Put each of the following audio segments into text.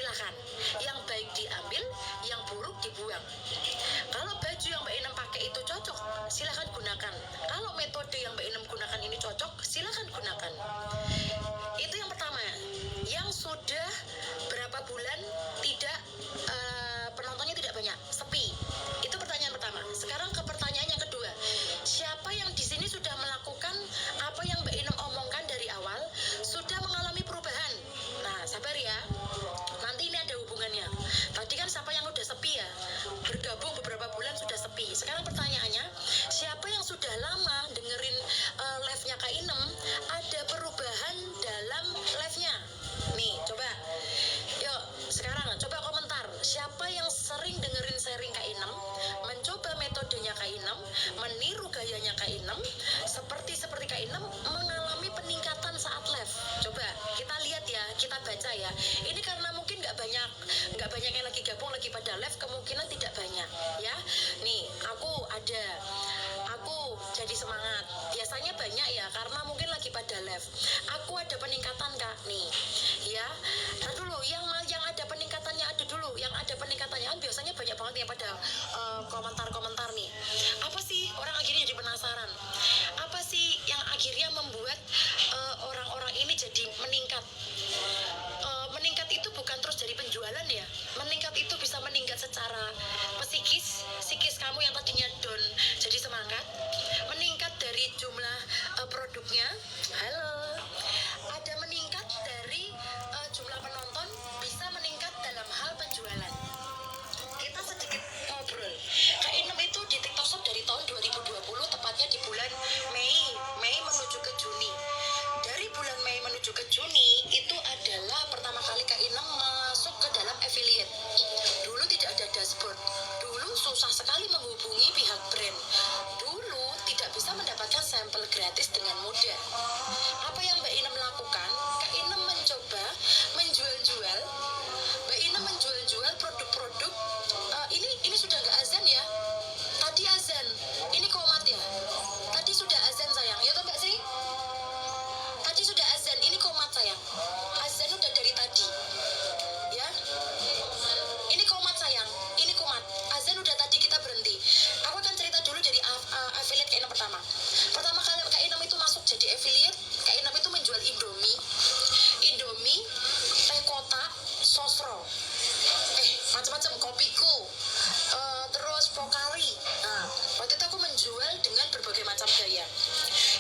silakan. Yang baik diambil, yang buruk dibuang. Kalau baju yang Mbak Inem pakai itu cocok, silakan gunakan. Kalau metode yang Mbak Inem gunakan ini cocok, silakan gunakan. Itu yang pertama. Yang sudah berapa bulan tidak penontonnya tidak banyak, sepi. Itu pertanyaan pertama. Sekarang ke pertanyaan yang kedua. Siapa yang di sini sudah melakukan apa yang Mbak Inem omongkan dari awal, sudah mengalami perubahan? Nah, sabar ya. Nanti ini ada hubungannya. Tadi kan siapa yang udah sepi ya? Bergabung beberapa bulan sudah sepi. Sekarang pertanyaannya, siapa yang sudah lama dengerin live-nya Kak Inem, ada perubahan dalam live-nya? Nih, coba. Yuk, sekarang coba komentar. Siapa yang sering dengerin sharing Kak Inem, mencoba metodenya Kak Inem, meniru gayanya Kak Inem, seperti Kak Inem, mengalami peningkatan saat live? Coba kita lihat ya, kita baca ya. Ini karena mungkin nggak banyak yang lagi gabung lagi pada live, kemungkinan tidak banyak ya. Nih, aku jadi semangat. Biasanya banyak ya, karena mungkin lagi pada live. Aku ada peningkatan Kak nih ya. Nah dulu yang ada peningkatannya, kan biasanya banyak banget yang pada komentar nih. Apa sih, orang akhirnya jadi penasaran, apa sih yang akhirnya membuat orang-orang ini jadi meningkat? Meningkat itu bukan terus dari penjualan ya. Meningkat itu bisa meningkat secara psikis kamu yang tadinya down jadi semangat. Meningkat dari jumlah produknya. Halo. Ada meningkat dari jumlah penonton, bisa meningkat dalam hal penjualan. Kita sedikit ngobrol. Kak Inem itu di TikTok Shop dari tahun 2020, tepatnya di bulan Mei menuju ke Juni. Dari bulan Mei menuju ke Juni itu adalah pertama kali Kak Inem masuk ke dalam affiliate. Dulu tidak ada dashboard. Dulu susah sekali menghubungi pihak brand. Dulu tidak bisa mendapatkan sampel gratis dengan mudah. Apa yang Mbak Inem lakukan? Kak Inem mencoba menjual-jual. Mbak Inem menjual-jual produk-produk. Ini sudah nggak azan ya? Tadi azan. Ini komat ya? Tadi sudah azan sayang. Ya toh Mbak Sri? Tadi sudah azan. Ini komat sayang. Azan udah dari tadi. Ya? Ini komat sayang. Ini komat. Azan udah tadi, kita berhenti. Aku akan cerita dulu dari affiliate Kak Inem pertama. Pertama kali Kak Inem itu masuk jadi affiliate, Kak Inem itu menjual Indomie, teh kotak, sosro, macam-macam, kopiku, terus pokari. Nah, waktu itu aku menjual dengan berbagai macam gaya.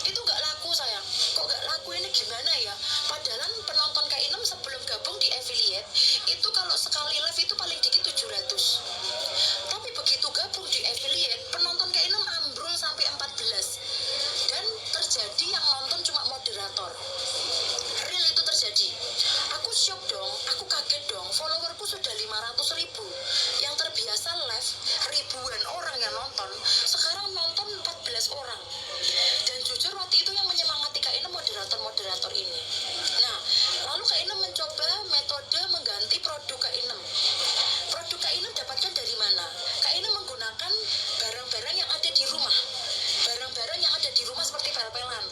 Itu nggak laku sayang. Kok nggak laku, ini gimana ya? Padahal penonton Kak Inem sebelum gabung di affiliate itu kalau sekali live itu paling dikit 700. Tapi begitu gabung di affiliate, penonton Kak Inem ambrol sampai 14. Dan terjadi yang nonton cuma moderator. Real itu terjadi. Aku shock dong, aku kaget dong. Followerku sudah 500.000. Yang terbiasa live ribuan orang yang nonton, sekarang nonton 14 orang. Dan jujur waktu itu yang menyemangati Kak Inem moderator ini. Nah, lalu Kak Inem mencoba metode mengganti produk Kak Inem. Produk Kak Inem dapatkan dari mana? Kak Inem menggunakan barang-barang yang ada di rumah. Barang-barang yang ada di rumah seperti pel-pelan,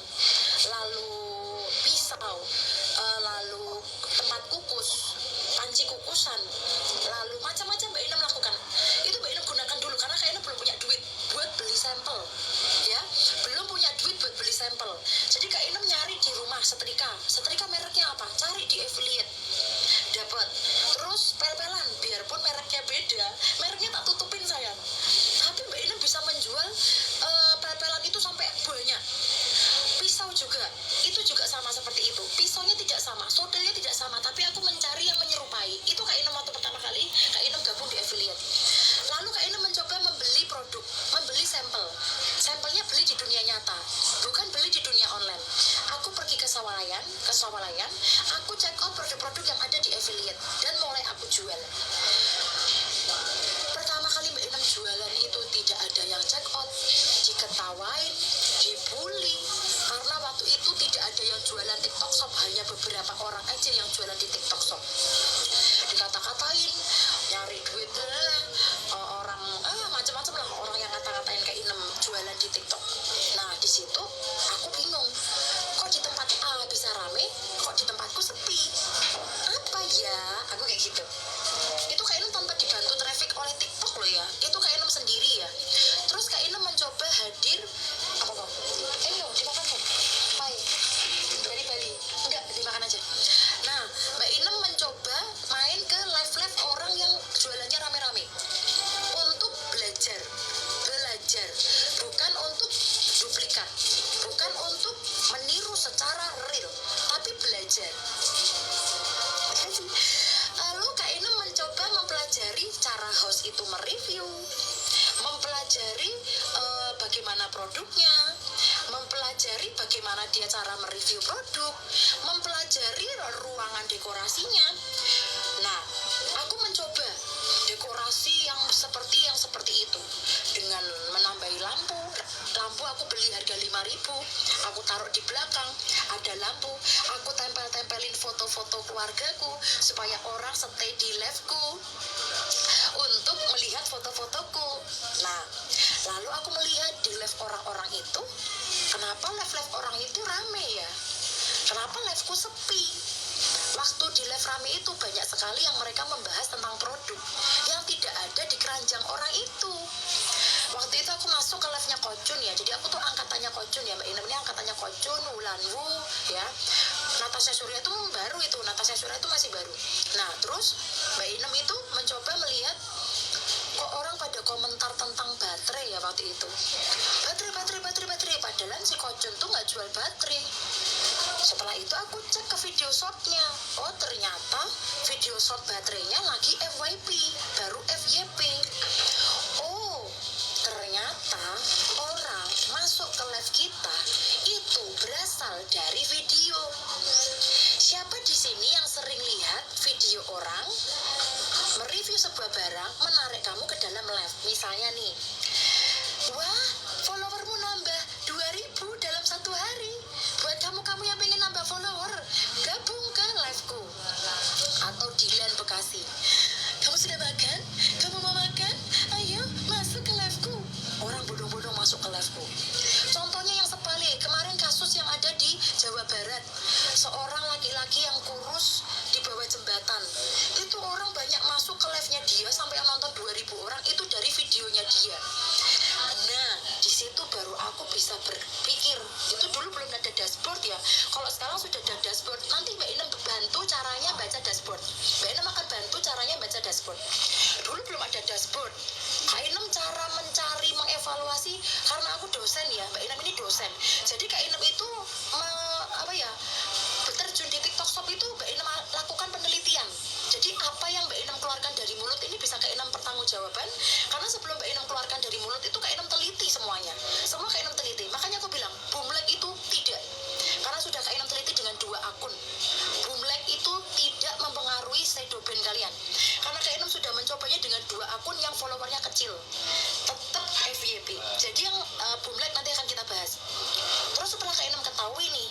lalu pisau, lalu tempat kukus, panci kukusan, lalu macam-macam Mbak Inem lakukan. Itu Mbak Inem gunakan dulu karena Kak Inem belum punya duit buat beli sampel. Ya, belum punya duit buat beli sampel. Jadi Kak Inem nyari di rumah setrika mereknya apa? Cari di affiliate. Dapat. Terus pel-pelan, biarpun mereknya beda, mereknya tak tutupin sayang. Tapi Mbak Inem bisa menjual pel-pelan itu sampai banyak. Pisau juga, itu juga sama seperti itu. Pisaunya tidak sama, sodelnya tidak sama, tapi aku mencari yang menyerupai. Itu Kak Inem waktu pertama kali Kak Inem gabung di affiliate. Lalu Kak Inem mencoba membeli produk, membeli sampel. Sampelnya beli di dunia nyata, bukan beli di dunia online. Aku pergi ke Sawalayan, aku check out produk-produk yang ada di affiliate dan mulai aku jual. Pertama kali Mbak Inem jualan itu tidak ada yang check out, diketawain, dibully, karena waktu itu tidak ada yang jualan TikTok Shop, hanya beberapa orang aja yang jualan di TikTok Shop. Dikata-katain, nyari duit, orang macam-macam lah orang yang ngata-ngatain Kak Inem jualan di TikTok. Nah di situ aku bingung, kok di tempat A bisa rame, kok di tempatku sepi? Apa Ya, aku kayak gitu. Itu Kak Inem tanpa dibantu traffic oleh TikTok loh ya. Itu Kak Inem sendiri ya. Terus Kak Inem mencoba hadir apa kok? Ini loh dimakan tuh. Pai dari Bali. Enggak, dimakan aja. Nah, Mbak Inem mencoba main ke live-live orang yang jualannya rame-rame untuk belajar, bukan untuk duplikat, bukan untuk meniru secara real, tapi belajar. Lalu Kak Inem mencoba mempelajari cara host itu mereview, mempelajari bagaimana produknya, mempelajari bagaimana dia cara mereview produk, mempelajari ruangan dekorasinya. Nah, aku mencoba dekorasi yang seperti itu dengan menambahi lampu. Lampu aku beli harga 5.000, aku taruh di belakang, ada lampu, aku tempelin foto-foto keluargaku supaya orang stay di live-ku untuk melihat foto-fotoku. Nah, lalu aku melihat di live orang-orang itu, kenapa live orang itu rame ya? Kenapa live-ku sepi? Waktu di live rame itu banyak sekali yang mereka membahas tentang produk yang tidak ada di keranjang orang itu. Waktu itu aku masuk ke live-nya Kocun ya, jadi aku tuh angkatannya Kocun ya, Mbak Inem ini angkatannya Kocun, Wulanwu ya. Natasha Surya itu baru itu, Natasha Surya itu masih baru. Nah, terus Mbak Inem itu mencoba melihat kok orang pada komentar tentang baterai ya waktu itu. Baterai, padahal si Kocun tuh nggak jual baterai. Setelah itu aku cek ke video shortnya. Oh, ternyata video short baterainya lagi FYP, baru FYP. Oh, ternyata orang masuk ke live kita itu berasal dari video. Siapa di sini yang sering lihat video orang mereview sebuah barang menarik kamu ke dalam live? Misalnya nih, wah, followermu nambah 2.000 dalam satu hari. Buat kamu yang pengen nambah follower, gabung ke liveku. Atau Dilan Bekasi, kamu sudah makan? Kamu mau makan? Ayo masuk ke liveku. Orang bodong-bodong masuk ke liveku. Contohnya yang sebalik, kemarin kasus yang ada di Jawa Barat, seorang laki-laki yang kurus di bawah jembatan. Itu orang banyak masuk ke live-nya dia, sampai yang nonton 2.000 orang itu dari videonya dia. Nah, di situ baru aku bisa berpikir. Itu dulu belum ada dashboard ya. Kalau sekarang sudah ada dashboard, nanti Mbak Inem bantu caranya baca dashboard. Mbak Inem akan bantu caranya baca dashboard. Dulu belum ada dashboard. Kak Inem cara mencari, mengevaluasi, karena aku dosen ya, Mbak Inem ini dosen. Jadi Kak Inem itu berterjun di TikTok Shop itu Mbak Inem lakukan penelitian. Jadi apa yang Mbak Inem keluarkan dari mulut ini bisa Kak Inem pertanggungjawaban. Karena sebelum Mbak Inem keluarkan dari mulut itu Kak Inem teliti semuanya. Semua Kak Inem teliti. Makanya aku bilang Boomlag itu tidak. Karena sudah Kak Inem teliti dengan 2 akun. Boomlag itu tidak mempengaruhi shadow ban kalian. Karena Kak Inem sudah mencobanya dengan 2 akun yang followernya kecil. Tetap FYP. Jadi yang Boomlag nanti akan kita bahas. Terus setelah Kak Inem ketahui nih,